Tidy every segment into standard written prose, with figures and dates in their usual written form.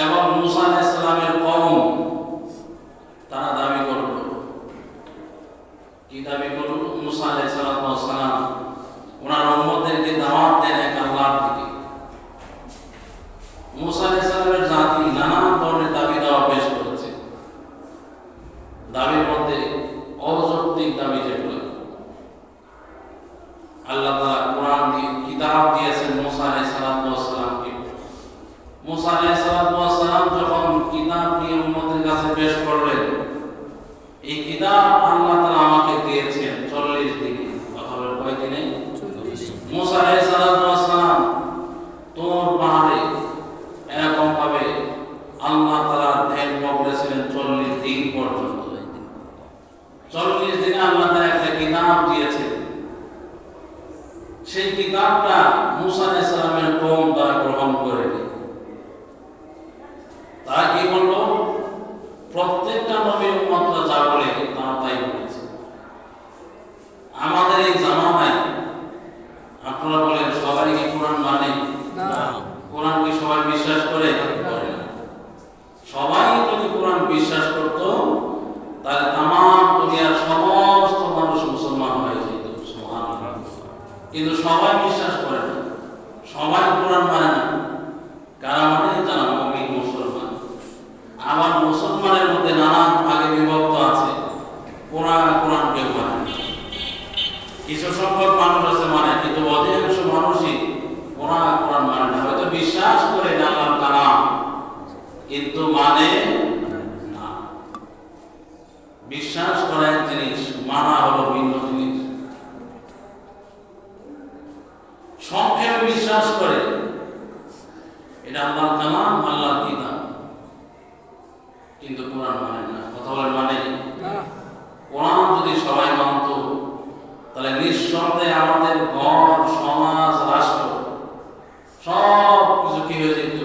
এবং মুসা আলাইহিস সালামের কওম তারা দাবি করল, কি দাবি করল? মুসা আলাইহিস সালাম ওনার উম্মতদেরকে দাওয়াত দেন এক আল্লাহর দিকে। মুসা আলাইহিস সালামের জাতি নানা ধরনের দাবি দাওয়া পেশ করেছে। দাবির মধ্যে অযৌক্তিক দাবি যেগুলো, আল্লাহ তাআলা কোরআন দিয়ে কিতাব দিয়েছেন মুসা আলাইহিস সালামকে। মুসা আলাইহিস সালাম যখন কিতাব নিয়ে উম্মতের কাছে পেশ করলেন, এই কিতাব আল্লাহ তাআলা আমাকে দিয়েছেন 40 দিনে। কথা বলেন কয় দিনে? মুসা আলাইহিস সালাম তোর পাহাড়ে এরকম ভাবে আল্লাহ তাআলার ধ্যান মগ্ন ছিলেন 40 দিন পর্যন্ত। 40 দিনে আল্লাহ তাআলা একটা কিতাব দিয়েছেন। সেই কিতাবটা মুসা আলাইহিস সালামের কওম তারা গ্রহণ করেনি। তারা কি বলল? প্রত্যেকটা নবীর উম্মতরা যা বলে তারা তাই বলেছে। আমাদের এই জামানায় আপনারা বলেন সবাই কি কোরআন মানে? না। কোরআন কি সবাই বিশ্বাস করে? করে না। সবাই যদি কোরআন বিশ্বাস করত তাহলে তামাম দুনিয়ার সমস্ত মানুষ মুসলমান হয়ে যেত। সুবহানাল্লাহ। কিন্তু সবাই বিশ্বাস করে না, সবাই কোরআন মানে না। কারা মানে? যারা মুমিন মুসলমান। আবার মুসলমানের মধ্যে নানা ভাগে বিভক্ত আছে। কোরআন কেউ মানে না। কিছু সংখ্যক মানুষ আছে মানে, কিন্তু অধিকাংশ মানুষই কোরআন মানে না। হয়তো বিশ্বাস করে না আল্লাহর কালাম, কিন্তু মানে না। বিশ্বাস করা এক জিনিস, মানা হলো ভিন্ন জিনিস। সংক্ষেপে বিশ্বাস করে এটা আল্লাহর কালাম, আল্লাহর কিতাব, কিন্তু কোরআন মানে না। কথা বলে মানে না। কোরআন যদি সবাই মানত তাহলে নিঃসন্দেহে আমাদের ঘর, সমাজ, রাষ্ট্র সব কিছু কি হয়ে যেত?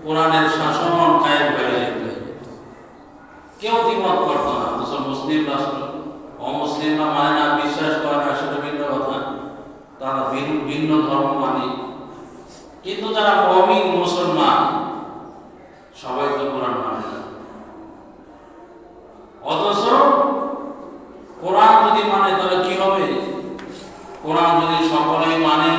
কোরআনের শাসন কায়েম হয়ে যেত। কেউ দ্বিমত করত না। মুসলিম রাষ্ট্র, অমুসলিমরা মানে না, বিশ্বাস করে না, সেটা ভিন্ন কথা। তারা ভিন্ন ধর্ম মানে, কিন্তু যারা মুমিন মুসলমান সবাই তো কোরআন মানে না। অথচ কোরআন যদি মানে তাহলে কি হবে? কোরআন যদি সকলেই মানে,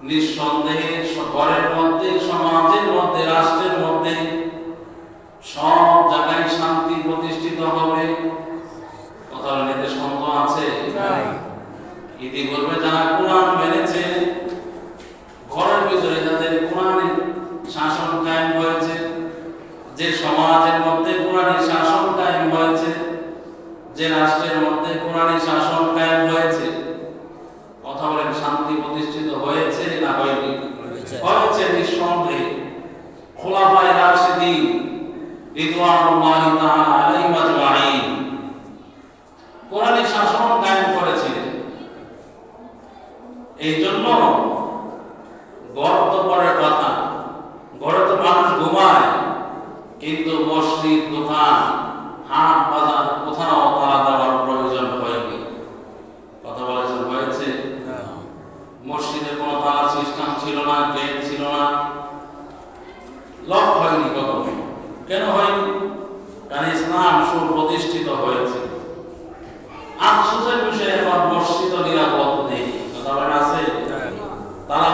নিঃসন্দেহে ঘরের মধ্যে, সমাজের মধ্যে, রাষ্ট্রের মধ্যে সব জায়গায় শান্তি প্রতিষ্ঠিত হবে। কথা বলতে সন্দেহ আছে? ইতিপূর্বে যারা কোরআন মেনেছে, ঘরের ভিতরে যাদের কোরআনের শাসন কায়েম হয়েছে, যে সমাজের মধ্যে কোরআনের শাসন কায়েম হয়েছে, যে রাষ্ট্রের মধ্যে কোরআনের শাসন কায়েম হয়েছে, কথা বলেন শান্তি প্রতিষ্ঠিত হয়েছে না হয়নি? হয়েছে নিঃসন্দেহে। খুলাফায়ে রাশিদিন রিদওয়ানুল্লাহি তাআলা আলাইহিম আজমাইন কোরআনের শাসন কায়েম করেছিলেন। এই জন্য ঘর তো পরের কথা, ঘরে তো মানুষ ঘুমায়, কিন্তু মসজিদ, দোকান, হাট, বাজার কোথাও তালা দেওয়ার প্রয়োজন হয়নি। কথা বলেছেন হয়েছে? মসজিদে কোনো তালা সিস্টেম ছিল না, গেট ছিল না, লক হয়নি কখনো। কেন হয়নি? কারণ ইসলাম সুপ্রতিষ্ঠিত হয়েছে। আফসোসের বিষয়ে এখন মসজিদ নিরাপদ নেই। কথা বলেন আছে? তালা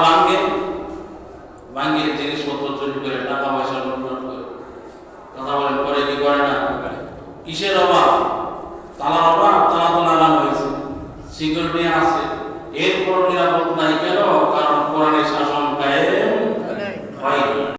ভাঙে জিনিসপত্র চুরি করে, টাকা পয়সা লুটপাট করে। কথা বলেন করে কি করে না? কিসের অভাব? তালার অভাব। তালা তো লাগানো হয়েছে, সিকিউরিটি আছে, এরপর